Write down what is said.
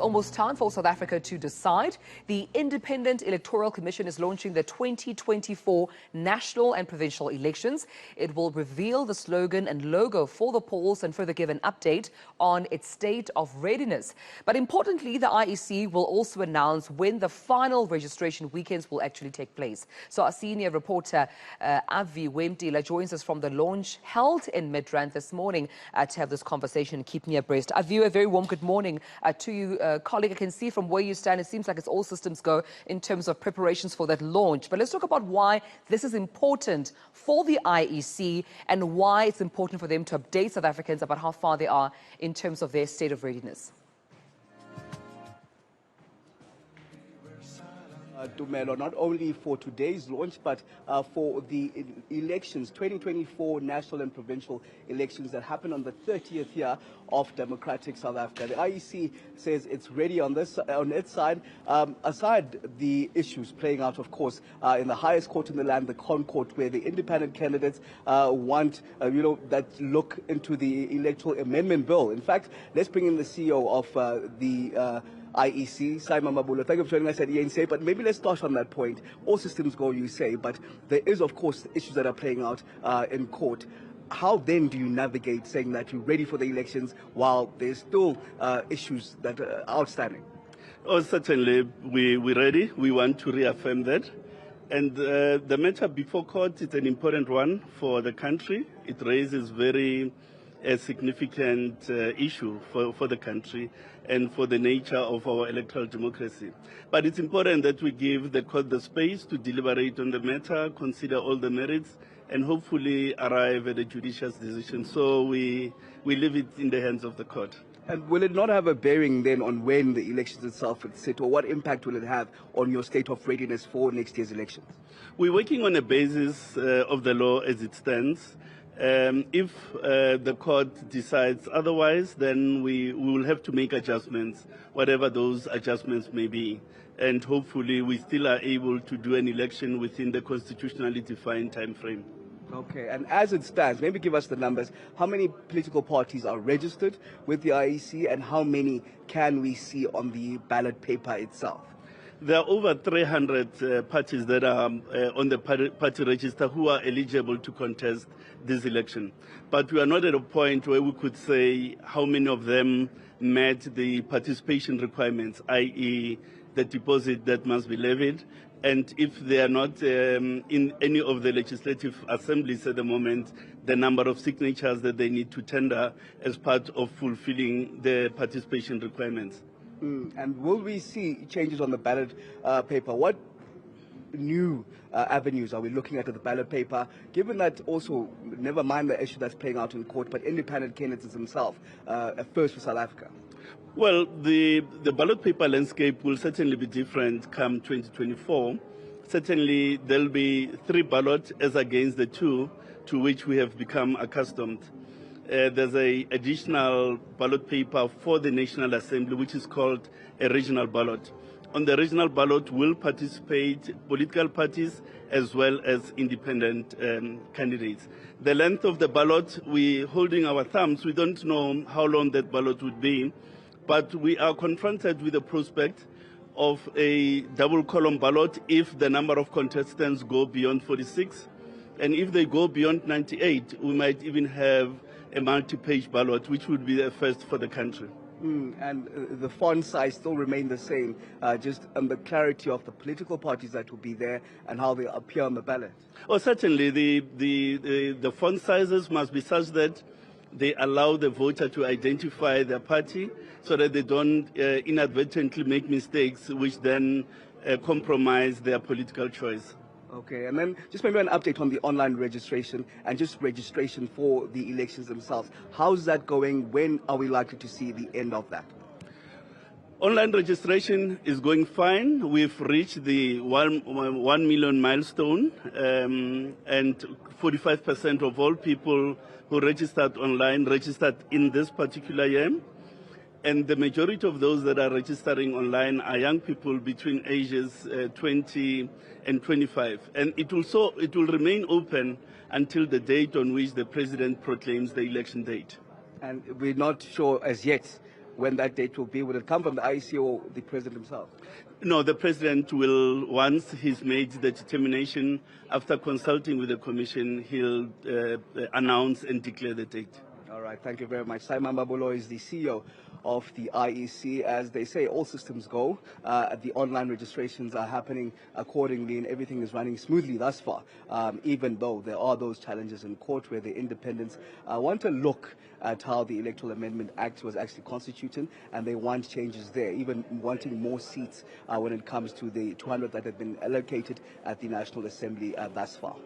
Almost time for South Africa to decide. The Independent Electoral Commission is launching the 2024 National and Provincial Elections. It will reveal the slogan and logo for the polls and further give an update on its state of readiness. But importantly, the IEC will also announce when the final registration weekends will actually take place. So our senior reporter, Aviwe Mtila, joins us from the launch held in Midrand this morning to have this conversation and keep me abreast. Aviwe, a very warm good morning to you. Colleague, I can see from where you stand, it seems like it's all systems go in terms of preparations for that launch. But let's talk about why this is important for the IEC and why it's important for them to update South Africans about how far they are in terms of their state of readiness. Dumelo, not only for today's launch, but for the elections, 2024 national and provincial elections that happen on the 30th year of democratic South Africa. The IEC says it's ready on its side, aside the issues playing out, of course, in the highest court in the land, the Crown Court, where the independent candidates want, that look into the electoral amendment bill. In fact, let's bring in the CEO of the IEC, Simon Mabulo. Thank you for joining us at ENC. But maybe let's start on that point. All systems go, you say, but there is, of course, issues that are playing out in court. How then do you navigate saying that you're ready for the elections while there's still issues that are outstanding? Oh, certainly, we're ready. We want to reaffirm that. And the matter before court is an important one for the country. It raises a significant issue for the country and for the nature of our electoral democracy. But it's important that we give the court the space to deliberate on the matter, consider all the merits, and hopefully arrive at a judicious decision. So we leave it in the hands of the court. And will it not have a bearing then on when the elections itself is set, or what impact will it have on your state of readiness for next year's elections? We're working on a basis of the law as it stands. If the court decides otherwise, then we will have to make adjustments, whatever those adjustments may be. And hopefully we still are able to do an election within the constitutionally defined time frame. Okay, and as it stands, maybe give us the numbers. How many political parties are registered with the IEC, and how many can we see on the ballot paper itself? There are over 300 parties that are on the party register who are eligible to contest this election. But we are not at a point where we could say how many of them met the participation requirements, i.e. the deposit that must be levied. And if they are not in any of the legislative assemblies at the moment, the number of signatures that they need to tender as part of fulfilling the participation requirements. And will we see changes on the ballot paper? What new avenues are we looking at the ballot paper, given that also, never mind the issue that's playing out in court, but independent candidates themselves, a first for South Africa? Well, the ballot paper landscape will certainly be different come 2024. Certainly, there'll be 3 ballots as against the 2 to which we have become accustomed. There's an additional ballot paper for the National Assembly, which is called a regional ballot. On the regional ballot will participate political parties as well as independent candidates. The length of the ballot, we're holding our thumbs. We don't know how long that ballot would be, but we are confronted with the prospect of a double column ballot if the number of contestants go beyond 46. And if they go beyond 98, we might even have a multi-page ballot, which would be a first for the country. And the font size still remain the same, just on the clarity of the political parties that will be there and how they appear on the ballot. Oh, certainly, the font sizes must be such that they allow the voter to identify their party so that they don't inadvertently make mistakes which then compromise their political choice. Okay, and then just maybe an update on the online registration and just registration for the elections themselves. How's that going? When are we likely to see the end of that? Online registration is going fine. We've reached the 1 million milestone, and 45% of all people who registered online registered in this particular year. And the majority of those that are registering online are young people between ages 20 and 25. And it will remain open until the date on which the president proclaims the election date. And we're not sure as yet when that date will be? Will it come from the IEC or the President himself? No, the President will, once he's made the determination, after consulting with the Commission, he'll announce and declare the date. All right, thank you very much. Simon Babulo is the CEO of the IEC. As they say, all systems go. The online registrations are happening accordingly and everything is running smoothly thus far, even though there are those challenges in court where the independents want to look at how the Electoral Amendment Act was actually constituted, and they want changes there, even wanting more seats when it comes to the 200 that have been allocated at the National Assembly thus far.